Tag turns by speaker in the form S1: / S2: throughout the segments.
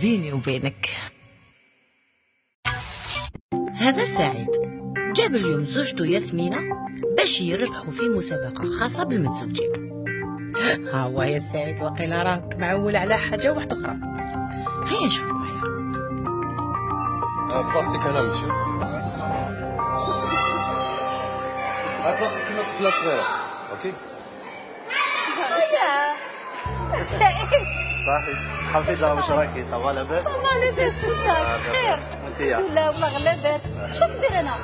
S1: بيني وبينك. هذا سعيد جاب اليوم زوجته ياسمينة باش يربحوا في مسابقة خاصة بالمتزوجين. ها هو يا سعيد وقيلا راك معول على حاجة واحدة أخرى. هيا نشوفوا معايا.
S2: بلاستيك هنا مسيو. بلاستيك كيما طفلة صغيرة. اوكي.
S3: سعيد
S4: صافي حفيظة واش راكي صافا لاباس؟
S3: صافا لاباس وانت بخير؟
S4: وانتيا؟
S3: لا والله غير لاباس. شنو ندير انا؟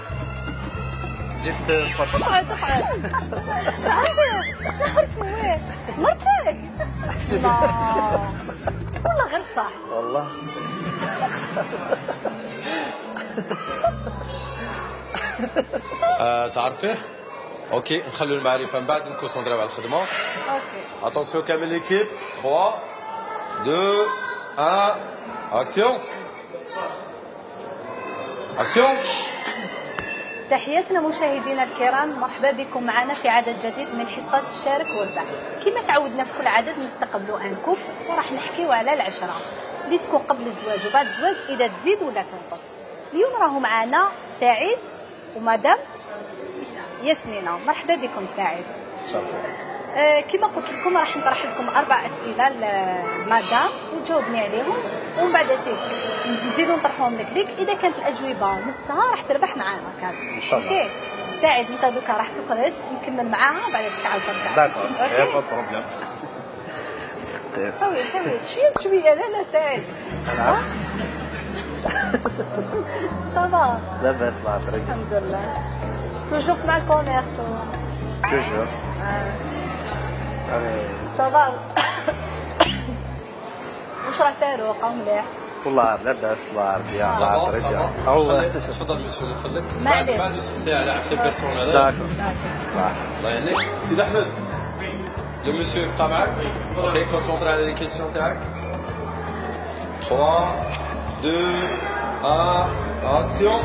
S4: جيت نتفرج.
S3: اقعد نعرفو وين؟ مرتك؟ لا والله غير صح.
S4: والله
S2: تعرفيه؟ اوكي نخلوا المعرفة من بعد نكونسونطريو على الخدمة.
S3: اوكي.
S2: اتونسيون كامل ليكيب 3 2 1 اكسيون. اكسيون.
S3: تحياتنا مشاهدينا الكرام، مرحبا بكم معنا في عدد جديد من حصة الشارك والباع. كما تعودنا في كل عدد نستقبلوا ان كوب وراح نحكيو على العشرة اللي تكون قبل الزواج وبعد الزواج اذا تزيد ولا تنقص. اليوم راهو معنا سعيد ومدام ياسمينة. مرحبا بكم سعيد. كما قلت لكم راح نطرح لكم 4 اسئله لمدام وتجاوبني عليهم ومن بعد نزيدو نطرحهم لك ليك. اذا كانت الاجوبه نفسها راح تربح معانا كاد
S4: ان شاء الله.
S3: اوكي سعيد انت دوكا راح تخرج نكمل معاها وبعد تعاود ترجع.
S4: داكور
S3: اوكي
S4: با بروبليم.
S3: طيب شويه لا سعيد.
S4: نعم
S3: صافا
S4: لاباس الله يطريق.
S3: الحمد لله. توجور مع الكوميرس
S4: توجور.
S3: صافا. واش راه فاروق مليح؟
S4: والله لاباس الله يرضي عليك.
S2: تفضل مسيو من فضلك.
S3: معليش.
S2: بعد ساعة على عكس البيرسون هذا.
S4: داكور صح.
S2: الله يهنيك. سيدي أحمد لو مسيو يبقى معاك. اوكي كونسونطري على لي كيسيون تاعك. 3 2 1 اكسيون.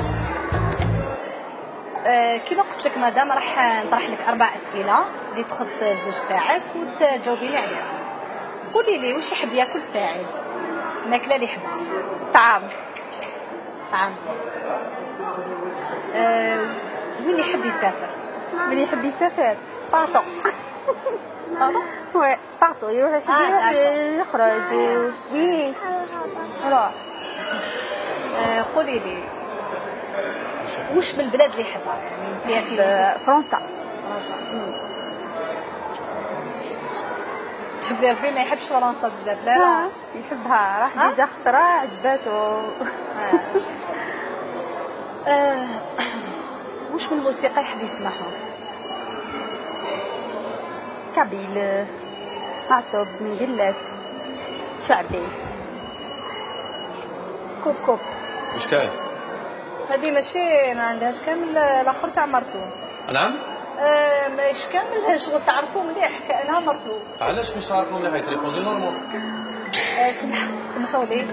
S3: كما قلت لك مدام راح نطرح لك 4 اسئله اللي تخص الزوج تاعك وتجاوبيني عليها. قولي لي واش يحب ياكل سعيد؟ الماكله اللي يحبها. طعام. وين يحب يسافر؟
S5: من يحب يسافر باطو. وي باطو يروح يخرج وي روح.
S3: قولي لي واش من البلاد اللي يحبها؟ يعني انت في
S5: فرنسا.
S3: شوف لي ربي ما يحبش فرنسا بزاف. لا
S5: يحبها راح ديجا خطره عجباتو.
S3: واش من الموسيقى يحب يسمعها؟
S5: كابيل عطب مقلات شعبي.
S3: كوب
S2: واش كاين؟
S3: هذه ماشي ما عندهاش كامل الاخر تاع مرتو.
S2: نعم؟
S3: ماش كامل شغل تعرفوا مليح كانها مرتو.
S2: علاش مش تعرفوا مليح يتريبوندي نورمال؟
S3: سمحوا لي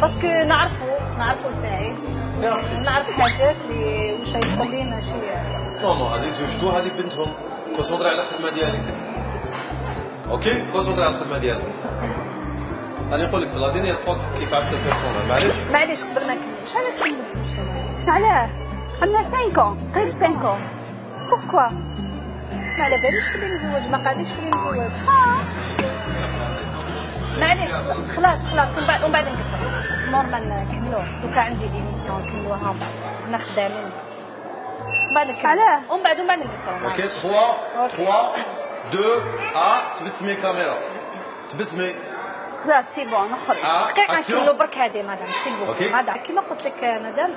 S3: باسكو نعرفوا سعيد ونعرف حاجات اللي واش يقول لي ماشي.
S2: نو هذه زوجتو هذه بنتهم. كونسونطري على الخدمه ديالك. اوكي كونسونطري على الخدمه ديالك. انا نقول لك صلا ديني تفوت كيف عكس البيرسونال. معليش
S3: قبل ما نكمل شحال تكملت واش
S5: علاه عندنا 5 قريب 5
S3: بوركوا ما على باليش بلي مزوج ما قاديش بلي مزوج. معليش خلاص ومن بعد نقصر نورمال نكملوه. دوكا عندي ليميسيون نكملوها من بعد كنا خدامين من بعد نكمل. علاه ومن بعد نقصروا.
S2: اوكي 3 2 1 تبسمي كاميرا تبسمي.
S5: خلاص سي بون نخرج.
S3: دقيقه نكملوا برك هذه مدام سيلفو. مدام كما قلت لك مدام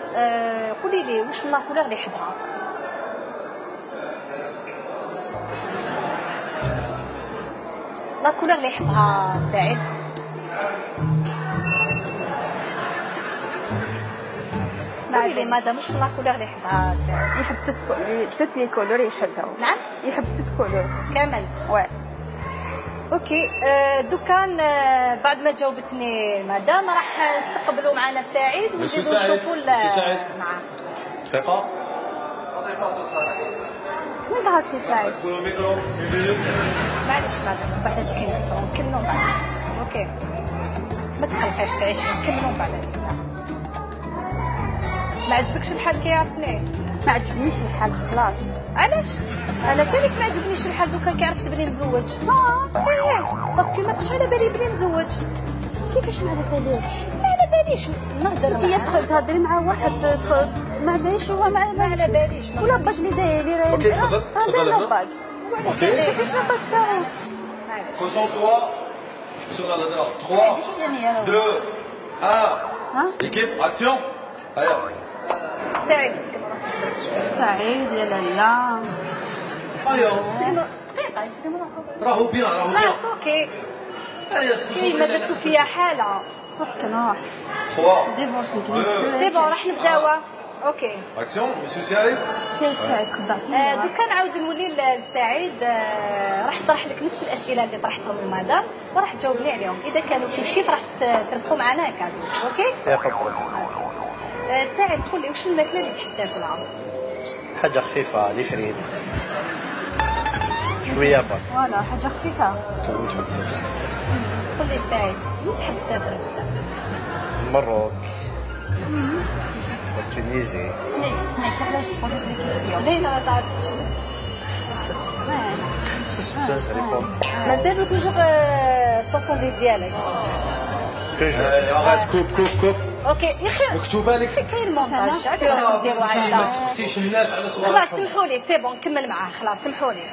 S3: قولي لي واش من لاكولور اللي يحبها؟ لاكولور اللي يحبها سعيد. قولي لي مدام واش من لاكولور اللي يحبها سعيد؟
S5: يحب توت لي كولور يحبها.
S3: نعم
S5: يحب توت كولور
S3: كامل.
S5: وي
S3: اوكي دوكان بعد ما جاوبتني مدام راح نستقبلوا معنا سعيد ونزيدوا نشوفوا
S2: نعم دقيقه.
S5: وين تعرفي سعيد؟
S3: معليش مدام بعد تكمل نكملوا بعد. اوكي ما تقلقيش تعيشي نكملوا من بعد هذيك الساعه. ما عجبكش الحال كيعرفني؟
S5: ما عجبنيش الحال خلاص.
S3: علاش؟ انا تانيك ما عجبنيش الحال دوكا كي عرفت بلي مزوج. ايه باسكو ما كنتش على بالي بلي مزوج.
S5: كيفاش ما على بالكش؟
S3: ما على باليش نهضر
S5: انت
S3: معاه.
S5: تدخل تهضري مع واحد ما باليش هو ما
S3: على باليش
S5: ولا باش اللي داير لي راه
S2: اوكي تفضل تفضل
S5: هذا
S2: هنا
S5: لاباك.
S2: اوكي
S5: شوفي شنو قدام.
S2: concentre-toi sur la nana 3 2 1 équipe action allez
S3: سعيد سكمرة.
S5: سعيد يا لالا.
S3: سكمرة دقيقة سكمرة.
S2: راهو بيان راهو بيان
S3: خلاص اوكي. كي ما درتو فيا حالة.
S5: نروح
S2: 3
S5: ديفورسي
S2: 2
S3: سي بون راح نبداوها. اوكي.
S2: action monsieur Saïd
S5: يا سعيد خدام.
S3: دوكا نعاود نولي لسعيد. راح طرح لك نفس الاسئله اللي طرحتهم المدام وراح تجاوب لي عليهم. اذا كانوا كيف راح تربحوا معنا كادو. اوكي.
S4: يا خبر
S3: سعيد قول لي واش الماكله اللي تحب تاكلها؟
S4: حاجة خفيفة لي فريد شوية برك
S5: فوالا حاجه خفيفه.
S4: كون تحب تسافر
S3: قول لي سعيد وين تحب تسافر بزاف؟
S4: المروك تونيزي
S5: سنيك علاش تقولي لي كيسيو.
S3: لينا ما تعرفش. مازالوا توجور 70 ديالك.
S2: arrête coupe
S3: اوكي يا اخي
S2: مكتوبه لك
S3: كاين مونتاج علاش نديروا
S2: ما
S3: هكذا.
S2: تسقسيش الناس على
S3: خلاص
S2: سؤال
S3: سمحوا لي سي بون نكمل معاه. خلاص سمحوا لي.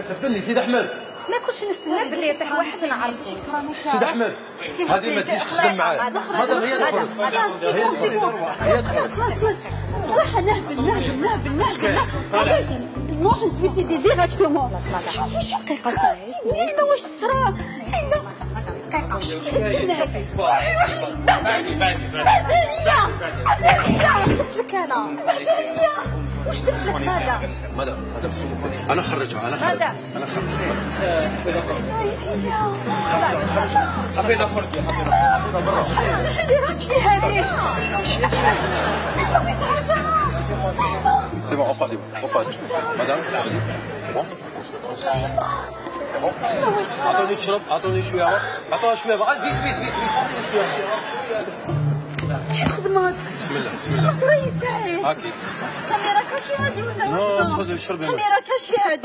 S2: تبدلني سيد احمد
S3: ما كنتش نستنى بلي يطيح واحد نعرفو.
S2: سيد احمد هذه ما تجيش تخدم معاه مادام هي دخلت هي دخلت هي دخلت
S5: خلاص راح نهبل نروح نسويسيدي ديريكتومون. شوفي دقيقة لينا واش صرا
S3: دقيقة واش درت لك انا؟ واش درت لك ماذا؟
S2: مادام انا خرجها انا
S3: ماذا؟
S5: اللي راك في هذه.
S2: C'est bon, on part libre. On part libre. Madame, c'est bon C'est bon أعطوني تشرب أعطوني شوية هوا أعطوها شوية هوا فيت أعطيني شوية
S5: خدمات.
S2: بسم الله بسم الله
S5: راهي سعيد.
S2: هاكي
S5: كاميرا كاشي هادي ولا؟
S2: نو تفضل شربي
S5: كاميرا كاشي هادي.